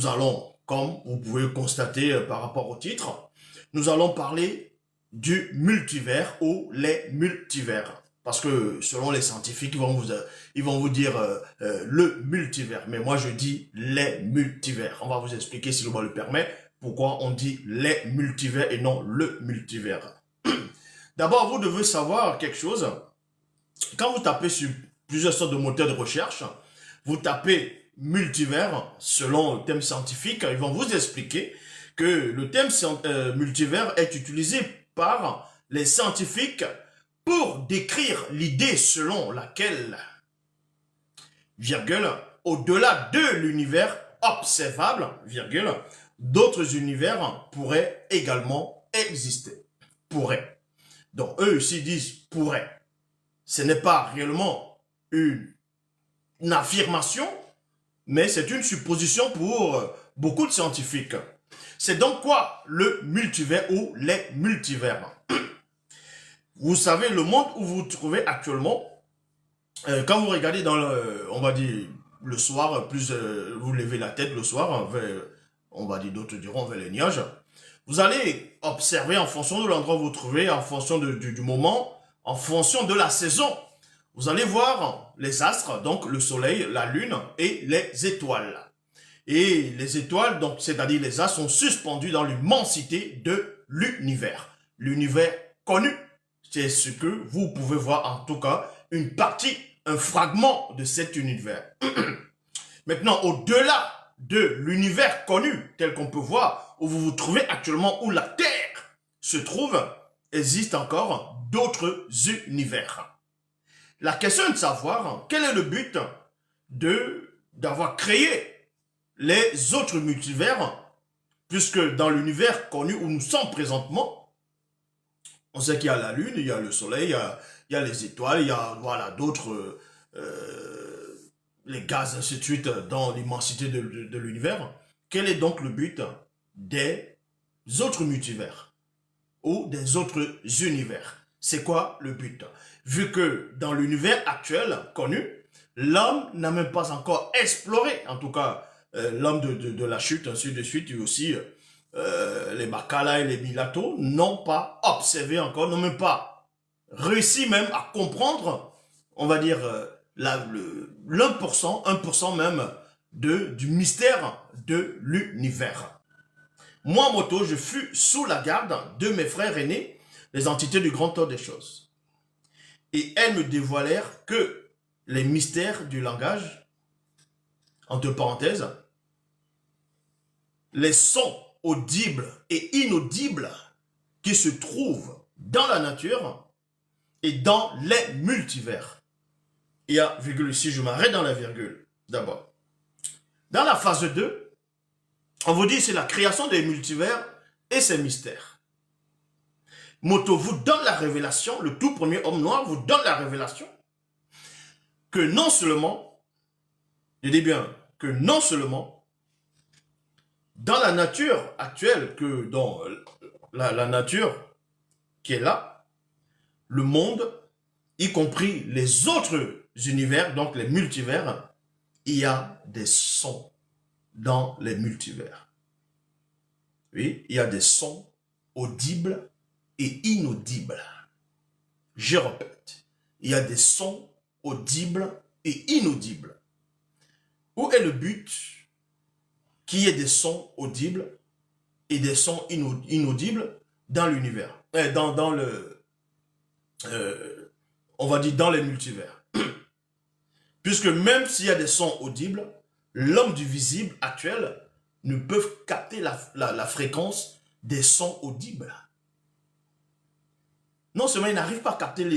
nous allons, comme vous pouvez constater par rapport au titre, nous allons parler du multivers ou les multivers. Parce que selon les scientifiques, ils vont vous dire le multivers. Mais moi, je dis les multivers. On va vous expliquer, si le loi le permet, pourquoi on dit les multivers et non le multivers. D'abord, vous devez savoir quelque chose. Quand vous tapez sur plusieurs sortes de moteurs de recherche, vous tapez multivers selon le thème scientifique, ils vont vous expliquer que le thème multivers est utilisé par les scientifiques pour décrire l'idée selon laquelle, virgule, au-delà de l'univers observable, virgule, d'autres univers pourraient également exister. Pourraient. Donc eux ici disent pourraient. Ce n'est pas réellement une affirmation, mais c'est une supposition pour beaucoup de scientifiques. C'est donc quoi le multivers ou les multivers? Vous savez, le monde où vous vous trouvez actuellement, quand vous regardez dans le, on va dire, le soir, plus vous levez la tête le soir, on va dire, d'autres diront vers les nuages, vous allez observer en fonction de l'endroit où vous vous trouvez, en fonction du moment, en fonction de la saison. Vous allez voir les astres, donc le soleil, la lune et les étoiles. Et les étoiles, donc c'est-à-dire les astres, sont suspendus dans l'immensité de l'univers. L'univers connu. C'est ce que vous pouvez voir, en tout cas, une partie, un fragment de cet univers. Maintenant, au-delà de l'univers connu, tel qu'on peut voir, où vous vous trouvez actuellement, où la Terre se trouve, existe encore d'autres univers. La question est de savoir quel est le but d'avoir créé les autres multivers, puisque dans l'univers connu où nous sommes présentement, on sait qu'il y a la lune, il y a le soleil, il y a les étoiles, il y a voilà, d'autres, les gaz, ainsi de suite, dans l'immensité de l'univers. Quel est donc le but des autres multivers ou des autres univers? C'est quoi le but? Vu que dans l'univers actuel, connu, l'homme n'a même pas encore exploré, en tout cas, l'homme de la chute, ainsi de suite, et aussi les Makala et les Milato n'ont pas observé encore, n'ont même pas réussi même à comprendre, on va dire, l'1%, 1% même du mystère de l'univers. Moi, Moto, je fus sous la garde de mes frères aînés, les entités du grand ordre des choses. Et elles me dévoilèrent que les mystères du langage, entre parenthèses, les sons audibles et inaudibles qui se trouvent dans la nature et dans les multivers. Il y a virgule ici, je m'arrête dans la virgule d'abord. Dans la phase 2, on vous dit c'est la création des multivers et ses mystères. Moto vous donne la révélation, le tout premier homme noir vous donne la révélation que non seulement, je dis bien, que non seulement dans la nature actuelle, que dans la nature qui est là, le monde, y compris les autres univers, donc les multivers, il y a des sons dans les multivers. Oui, il y a des sons audibles et inaudibles. Je répète, il y a des sons audibles et inaudibles. Où est le but qu'il y ait des sons audibles et des sons inaudibles dans l'univers, on va dire dans les multivers. Puisque même s'il y a des sons audibles, l'homme du visible actuel ne peut capter la fréquence des sons audibles. Non seulement il n'arrive pas à capter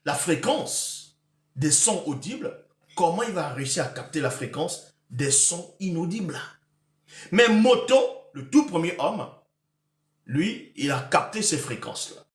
la fréquence des sons audibles, comment il va réussir à capter la fréquence des sons inaudibles? Mais Moto, le tout premier homme, lui, il a capté ces fréquences-là.